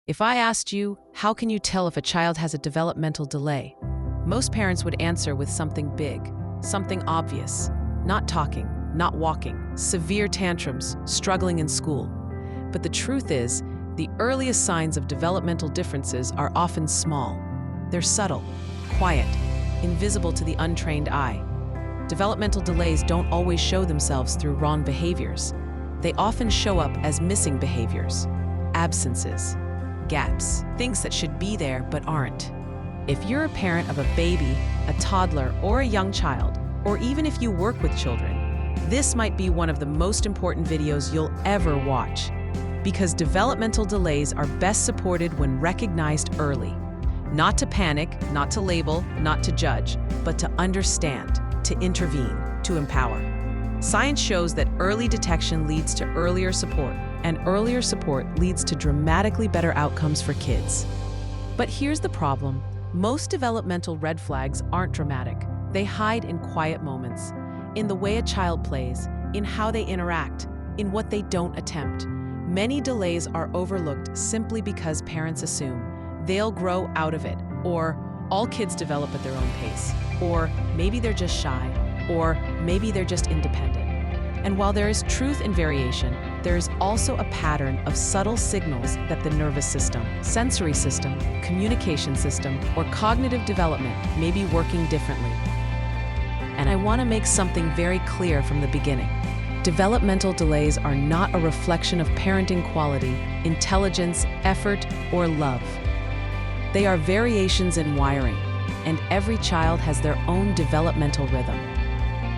If I asked you, how can you tell if a child has a developmental delay? Most parents would answer with something big, something obvious. Not talking, not walking, severe tantrums, struggling in school. But the truth is, the earliest signs of developmental differences are often small. They're subtle, quiet, invisible to the untrained eye. Developmental delays don't always show themselves through wrong behaviors. They often show up as missing behaviors, absences, gaps, things that should be there but aren't. If you're a parent of a baby, a toddler, or a young child, or even if you work with children, this might be one of the most important videos you'll ever watch. Because developmental delays are best supported when recognized early. Not to panic, not to label, not to judge, but to understand, to intervene, to empower. Science shows that early detection leads to earlier support, and earlier support leads to dramatically better outcomes for kids. But here's the problem. Most developmental red flags aren't dramatic. They hide in quiet moments, in the way a child plays, in how they interact, in what they don't attempt. Many delays are overlooked simply because parents assume they'll grow out of it, or all kids develop at their own pace, or maybe they're just shy, or maybe they're just independent. And while there is truth in variation, there is also a pattern of subtle signals that the nervous system, sensory system, communication system, or cognitive development may be working differently. And I want to make something very clear from the beginning. Developmental delays are not a reflection of parenting quality, intelligence, effort, or love. They are variations in wiring, and every child has their own developmental rhythm.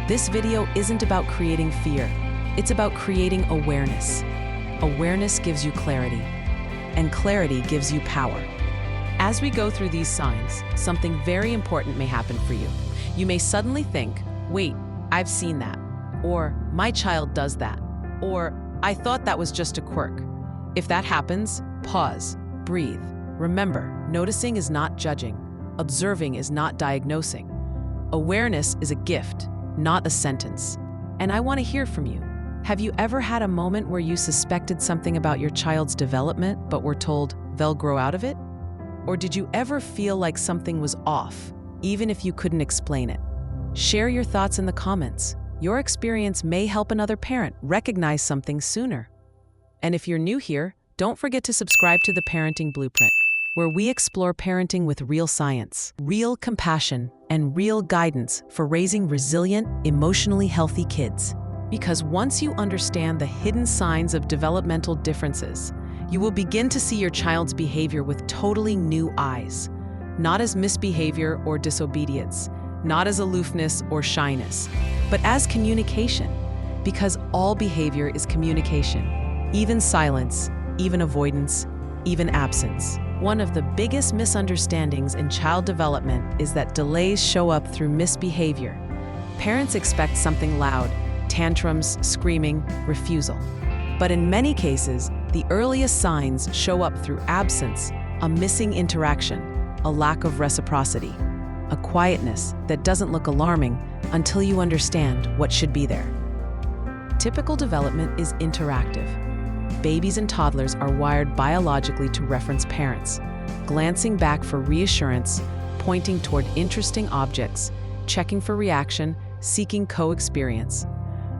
This video isn't about creating fear. It's about creating awareness. Awareness gives you clarity, and clarity gives you power. As we go through these signs, something very important may happen for you. You may suddenly think, wait, I've seen that. Or, my child does that. Or, I thought that was just a quirk. If that happens, pause, breathe. Remember, noticing is not judging. Observing is not diagnosing. Awareness is a gift, not a sentence. And I want to hear from you. Have you ever had a moment where you suspected something about your child's development, but were told they'll grow out of it? Or did you ever feel like something was off, even if you couldn't explain it? Share your thoughts in the comments. Your experience may help another parent recognize something sooner. And if you're new here, don't forget to subscribe to the Parenting Blueprint, where we explore parenting with real science, real compassion, and real guidance for raising resilient, emotionally healthy kids. Because once you understand the hidden signs of developmental differences, you will begin to see your child's behavior with totally new eyes, not as misbehavior or disobedience, not as aloofness or shyness, but as communication, because all behavior is communication, even silence, even avoidance, even absence. One of the biggest misunderstandings in child development is that delays show up through misbehavior. Parents expect something loud, tantrums, screaming, refusal. But in many cases, the earliest signs show up through absence, a missing interaction, a lack of reciprocity, a quietness that doesn't look alarming until you understand what should be there. Typical development is interactive. Babies and toddlers are wired biologically to reference parents, glancing back for reassurance, pointing toward interesting objects, checking for reaction, seeking co-experience.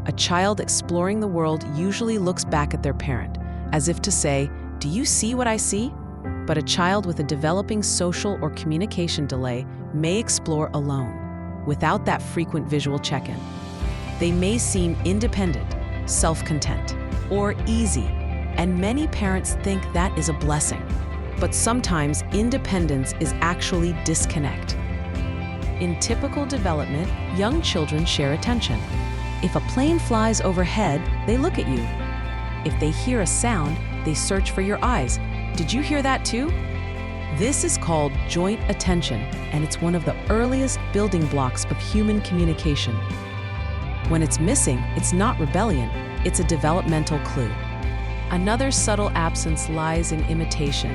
A child exploring the world usually looks back at their parent, as if to say, "Do you see what I see?" But a child with a developing social or communication delay may explore alone, without that frequent visual check-in. They may seem independent, self-content, or easy, and many parents think that is a blessing. But sometimes independence is actually disconnect. In typical development, young children share attention. If a plane flies overhead, they look at you. If they hear a sound, they search for your eyes. Did you hear that too? This is called joint attention, and it's one of the earliest building blocks of human communication. When it's missing, it's not rebellion, it's a developmental clue. Another subtle absence lies in imitation.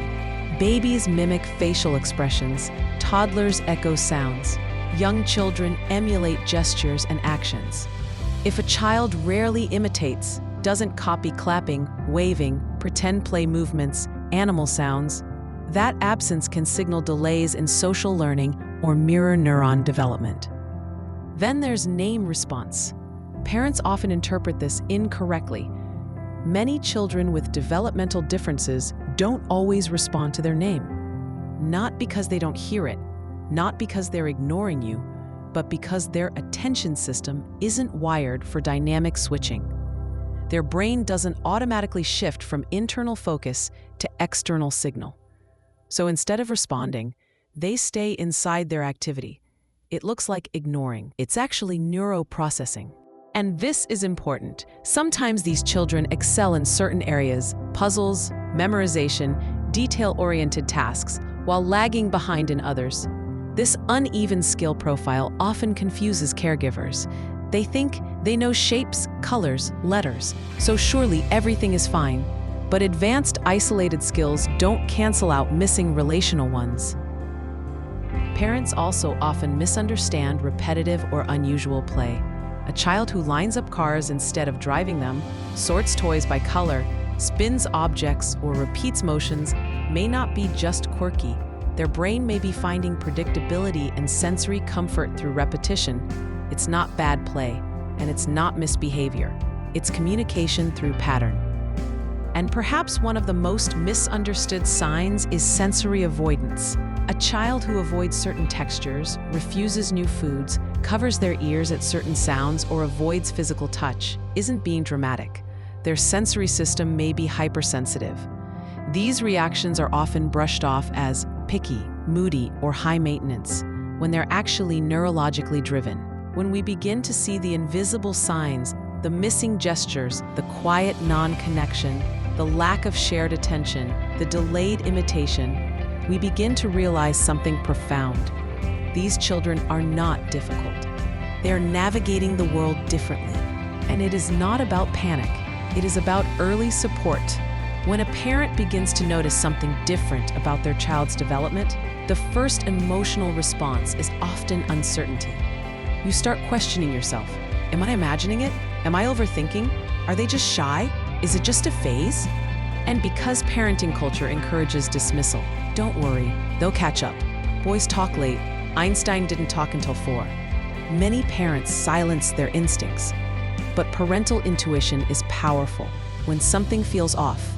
Babies mimic facial expressions, toddlers echo sounds, young children emulate gestures and actions. If a child rarely imitates, doesn't copy clapping, waving, pretend play movements, animal sounds, that absence can signal delays in social learning or mirror neuron development. Then there's name response. Parents often interpret this incorrectly. Many children with developmental differences don't always respond to their name. Not because they don't hear it, not because they're ignoring you, but because their attention system isn't wired for dynamic switching. Their brain doesn't automatically shift from internal focus to external signal. So instead of responding, they stay inside their activity. It looks like ignoring. It's actually neuroprocessing. And this is important. Sometimes these children excel in certain areas, puzzles, memorization, detail-oriented tasks, while lagging behind in others. This uneven skill profile often confuses caregivers. They think they know shapes, colors, letters, so surely everything is fine. But advanced isolated skills don't cancel out missing relational ones. Parents also often misunderstand repetitive or unusual play. A child who lines up cars instead of driving them, sorts toys by color, spins objects, or repeats motions may not be just quirky. Their brain may be finding predictability and sensory comfort through repetition. It's not bad play, and it's not misbehavior. It's communication through pattern. And perhaps one of the most misunderstood signs is sensory avoidance. A child who avoids certain textures, refuses new foods, covers their ears at certain sounds, or avoids physical touch isn't being dramatic. Their sensory system may be hypersensitive. These reactions are often brushed off as picky, moody, or high maintenance, when they're actually neurologically driven. When we begin to see the invisible signs, the missing gestures, the quiet non-connection, the lack of shared attention, the delayed imitation, we begin to realize something profound. These children are not difficult. They are navigating the world differently. And it is not about panic. It is about early support. When a parent begins to notice something different about their child's development, the first emotional response is often uncertainty. You start questioning yourself. Am I imagining it? Am I overthinking? Are they just shy? Is it just a phase? And because parenting culture encourages dismissal, don't worry, they'll catch up. Boys talk late. Einstein didn't talk until 4. Many parents silence their instincts. But parental intuition is powerful. When something feels off,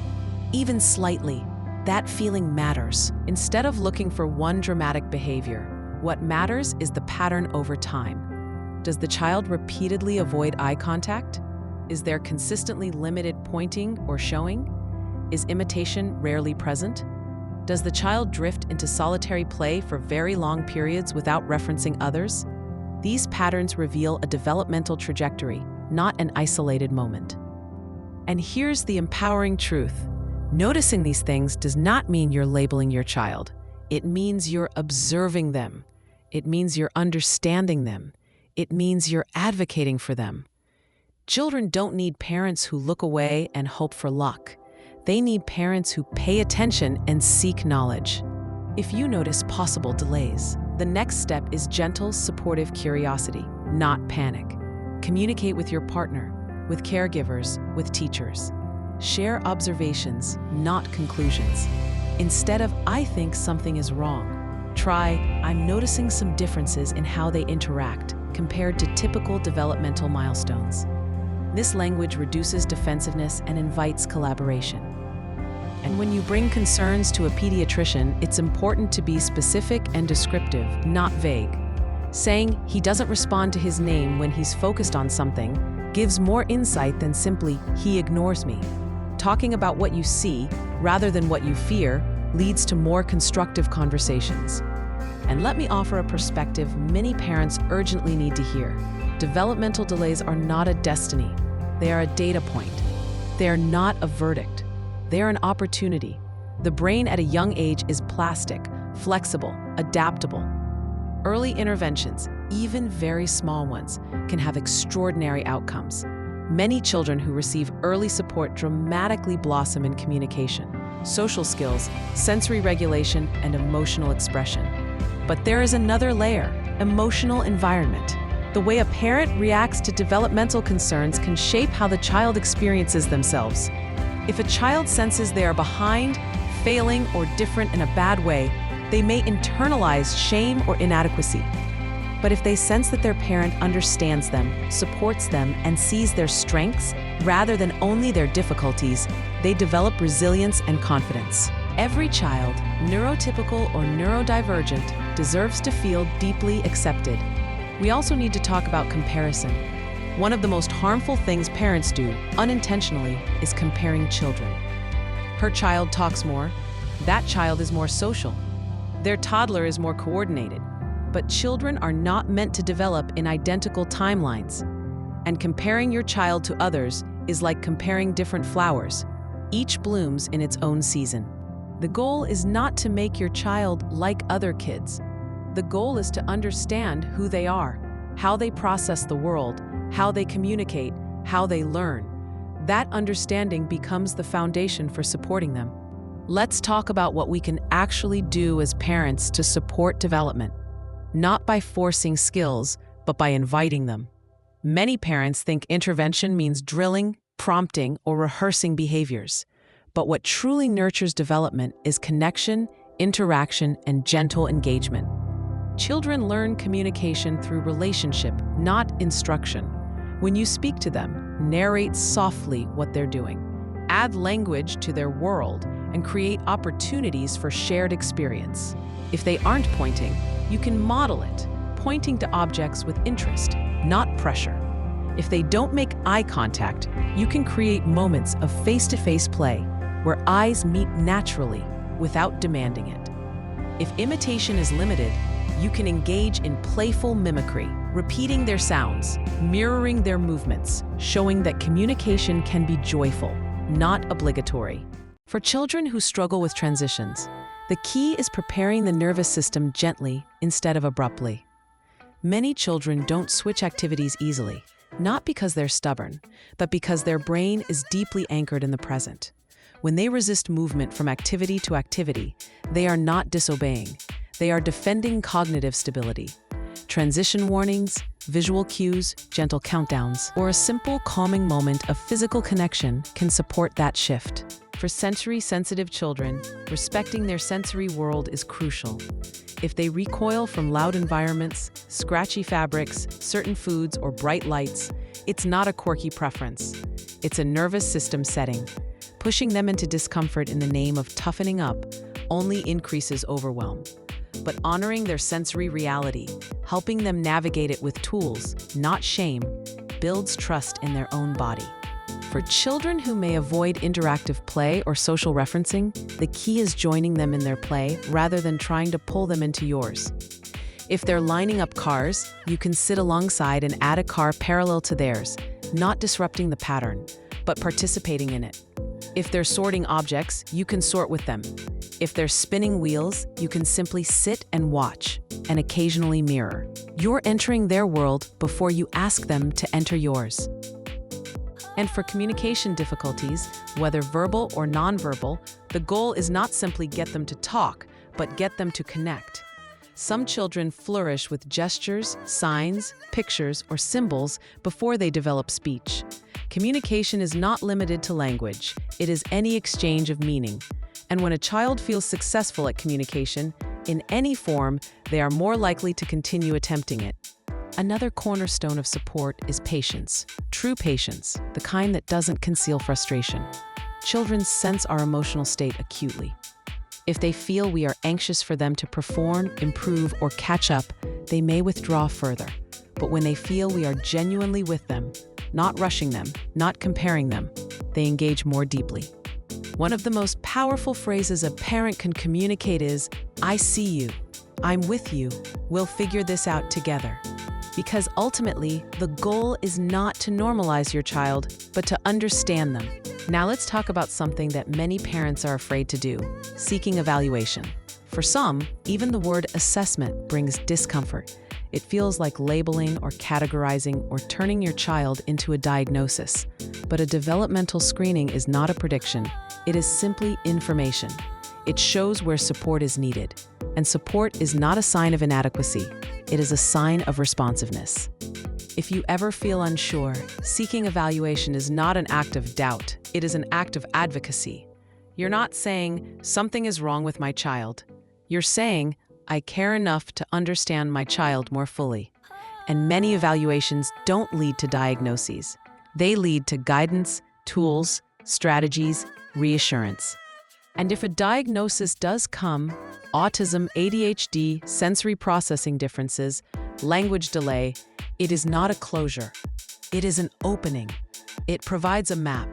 even slightly, that feeling matters. Instead of looking for one dramatic behavior, what matters is the pattern over time. Does the child repeatedly avoid eye contact? Is there consistently limited pointing or showing? Is imitation rarely present? Does the child drift into solitary play for very long periods without referencing others? These patterns reveal a developmental trajectory, not an isolated moment. And here's the empowering truth. Noticing these things does not mean you're labeling your child. It means you're observing them. It means you're understanding them. It means you're advocating for them. Children don't need parents who look away and hope for luck. They need parents who pay attention and seek knowledge. If you notice possible delays, the next step is gentle, supportive curiosity, not panic. Communicate with your partner, with caregivers, with teachers. Share observations, not conclusions. Instead of, I think something is wrong, try, I'm noticing some differences in how they interact compared to typical developmental milestones. This language reduces defensiveness and invites collaboration. And when you bring concerns to a pediatrician, it's important to be specific and descriptive, not vague. Saying he doesn't respond to his name when he's focused on something gives more insight than simply, he ignores me. Talking about what you see, rather than what you fear, leads to more constructive conversations. And let me offer a perspective many parents urgently need to hear. Developmental delays are not a destiny. They are a data point. They are not a verdict. They are an opportunity. The brain at a young age is plastic, flexible, adaptable. Early interventions, even very small ones, can have extraordinary outcomes. Many children who receive early support dramatically blossom in communication, social skills, sensory regulation, and emotional expression. But there is another layer, emotional environment. The way a parent reacts to developmental concerns can shape how the child experiences themselves. If a child senses they are behind, failing or different in a bad way, they may internalize shame or inadequacy. But if they sense that their parent understands them, supports them, and sees their strengths rather than only their difficulties, they develop resilience and confidence. Every child, neurotypical or neurodivergent, deserves to feel deeply accepted. We also need to talk about comparison. One of the most harmful things parents do, unintentionally, is comparing children. Her child talks more. That child is more social. Their toddler is more coordinated. But children are not meant to develop in identical timelines. And comparing your child to others is like comparing different flowers. Each blooms in its own season. The goal is not to make your child like other kids. The goal is to understand who they are, how they process the world, how they communicate, how they learn. That understanding becomes the foundation for supporting them. Let's talk about what we can actually do as parents to support development. Not by forcing skills, but by inviting them. Many parents think intervention means drilling, prompting, or rehearsing behaviors. But what truly nurtures development is connection, interaction, and gentle engagement. Children learn communication through relationship, not instruction. When you speak to them, narrate softly what they're doing. Add language to their world and create opportunities for shared experience. If they aren't pointing, you can model it, pointing to objects with interest, not pressure. If they don't make eye contact, you can create moments of face-to-face play where eyes meet naturally without demanding it. If imitation is limited, you can engage in playful mimicry, repeating their sounds, mirroring their movements, showing that communication can be joyful, not obligatory. For children who struggle with transitions, the key is preparing the nervous system gently instead of abruptly. Many children don't switch activities easily, not because they're stubborn, but because their brain is deeply anchored in the present. When they resist movement from activity to activity, they are not disobeying. They are defending cognitive stability. Transition warnings, visual cues, gentle countdowns, or a simple calming moment of physical connection can support that shift. For sensory-sensitive children, respecting their sensory world is crucial. If they recoil from loud environments, scratchy fabrics, certain foods, or bright lights, it's not a quirky preference. It's a nervous system setting. Pushing them into discomfort in the name of toughening up only increases overwhelm. But honoring their sensory reality, helping them navigate it with tools, not shame, builds trust in their own body. For children who may avoid interactive play or social referencing, the key is joining them in their play rather than trying to pull them into yours. If they're lining up cars, you can sit alongside and add a car parallel to theirs, not disrupting the pattern, but participating in it. If they're sorting objects, you can sort with them. If they're spinning wheels, you can simply sit and watch, and occasionally mirror. You're entering their world before you ask them to enter yours. And for communication difficulties, whether verbal or nonverbal, the goal is not simply get them to talk, but get them to connect. Some children flourish with gestures, signs, pictures, or symbols before they develop speech. Communication is not limited to language. It is any exchange of meaning. And when a child feels successful at communication, in any form, they are more likely to continue attempting it. Another cornerstone of support is patience. True patience, the kind that doesn't conceal frustration. Children sense our emotional state acutely. If they feel we are anxious for them to perform, improve, or catch up, they may withdraw further. But when they feel we are genuinely with them, not rushing them, not comparing them, they engage more deeply. One of the most powerful phrases a parent can communicate is, "I see you, I'm with you, we'll figure this out together." Because ultimately, the goal is not to normalize your child, but to understand them. Now let's talk about something that many parents are afraid to do, seeking evaluation. For some, even the word assessment brings discomfort. It feels like labeling or categorizing or turning your child into a diagnosis. But a developmental screening is not a prediction. It is simply information. It shows where support is needed. And support is not a sign of inadequacy. It is a sign of responsiveness. If you ever feel unsure, seeking evaluation is not an act of doubt. It is an act of advocacy. You're not saying, something is wrong with my child. You're saying, I care enough to understand my child more fully. And many evaluations don't lead to diagnoses. They lead to guidance, tools, strategies, reassurance. And if a diagnosis does come, autism, ADHD, sensory processing differences, language delay, it is not a closure. It is an opening. It provides a map.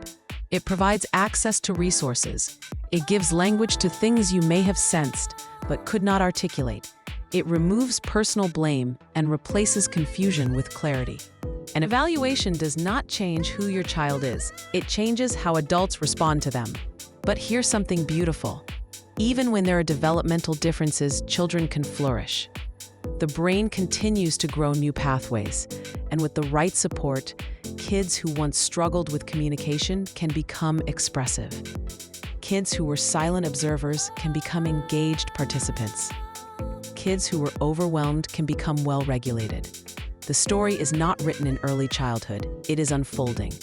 It provides access to resources. It gives language to things you may have sensed but could not articulate. It removes personal blame and replaces confusion with clarity. An evaluation does not change who your child is. It changes how adults respond to them. But here's something beautiful. Even when there are developmental differences, children can flourish. The brain continues to grow new pathways, and with the right support, kids who once struggled with communication can become expressive. Kids who were silent observers can become engaged participants. Kids who were overwhelmed can become well-regulated. The story is not written in early childhood, it is unfolding.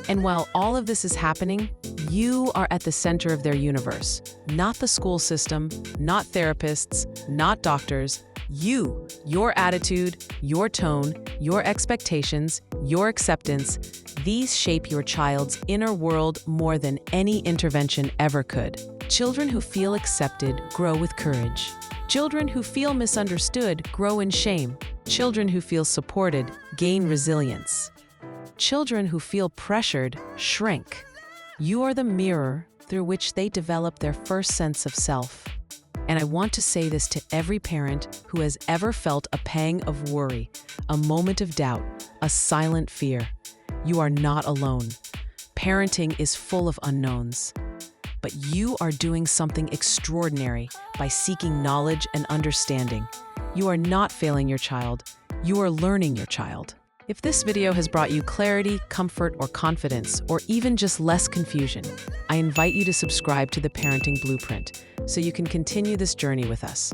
And while all of this is happening, you are at the center of their universe. Not the school system, not therapists, not doctors. You, your attitude, your tone, your expectations, your acceptance, these shape your child's inner world more than any intervention ever could. Children who feel accepted grow with courage. Children who feel misunderstood grow in shame. Children who feel supported gain resilience. Children who feel pressured shrink. You are the mirror through which they develop their first sense of self. And I want to say this to every parent who has ever felt a pang of worry, a moment of doubt, a silent fear. You are not alone. Parenting is full of unknowns. But you are doing something extraordinary by seeking knowledge and understanding. You are not failing your child. You are learning your child. If this video has brought you clarity, comfort, or confidence, or even just less confusion, I invite you to subscribe to the Parenting Blueprint so you can continue this journey with us.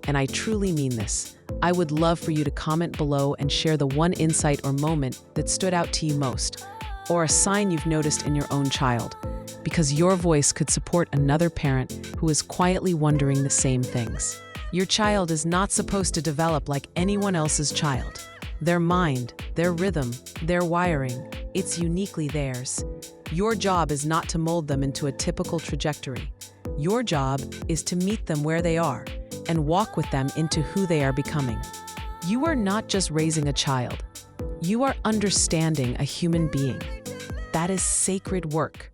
And I truly mean this. I would love for you to comment below and share the one insight or moment that stood out to you most, or a sign you've noticed in your own child, because your voice could support another parent who is quietly wondering the same things. Your child is not supposed to develop like anyone else's child. Their mind, their rhythm, their wiring, it's uniquely theirs. Your job is not to mold them into a typical trajectory. Your job is to meet them where they are and walk with them into who they are becoming. You are not just raising a child. You are understanding a human being. That is sacred work.